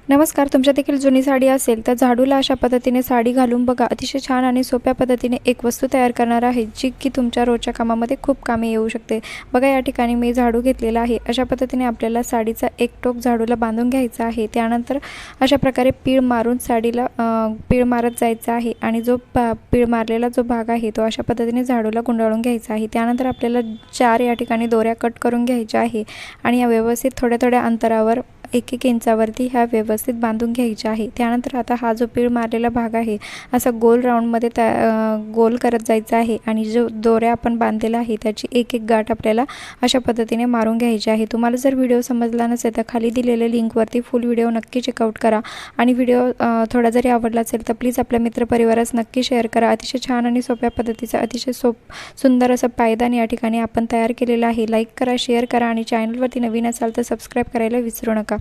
नमस्कार. तुमच्या देखील जुनी साडी असेल तर झाडूला अशा पद्धतीने साडी घालून बघा. अतिशय छान आणि सोप्या पद्धतीने एक वस्तू तयार करणार आहे जी की तुमच्या रोजच्या कामामध्ये खूप कामी येऊ शकते. बघा या ठिकाणी मी झाडू घेतलेला आहे. अशा पद्धतीने आपल्याला साडीचा एक टोक झाडूला बांधून घ्यायचा आहे. त्यानंतर अशा प्रकारे पीळ मारून साडीला पीळ मारत जायचं आहे आणि जो पीळ मारलेला जो भाग आहे तो अशा पद्धतीने झाडूला गुंडाळून घ्यायचा आहे. त्यानंतर आपल्याला 4 या ठिकाणी दोऱ्या कट करून घ्यायच्या आहे आणि या व्यवस्थित थोड्या थोड्या अंतरावर 1-1 इंचावरती ह्या व्यवस्थित बांधून घ्यायच्या आहे. त्यानंतर आता हा जो पीळ मारलेला भाग आहे असा गोल राऊंडमध्ये गोल करत जायचा आहे आणि जो दोऱ्या आपण बांधलेला आहे त्याची एक एक गाठ आपल्याला अशा पद्धतीने मारून घ्यायची आहे. तुम्हाला जर व्हिडिओ समजला नसेल तर खाली दिलेल्या लिंकवरती फुल व्हिडिओ नक्की चेकआउट करा आणि व्हिडिओ थोडा जरी आवडला असेल तर प्लीज आपल्या मित्रपरिवारास नक्की शेअर करा. अतिशय छान आणि सोप्या पद्धतीचा अतिशय सुंदर असं पायदान या ठिकाणी आपण तयार केलेलं आहे. लाईक करा, शेअर करा आणि चॅनलवरती नवीन असाल तर सबस्क्राईब करायला विसरू नका.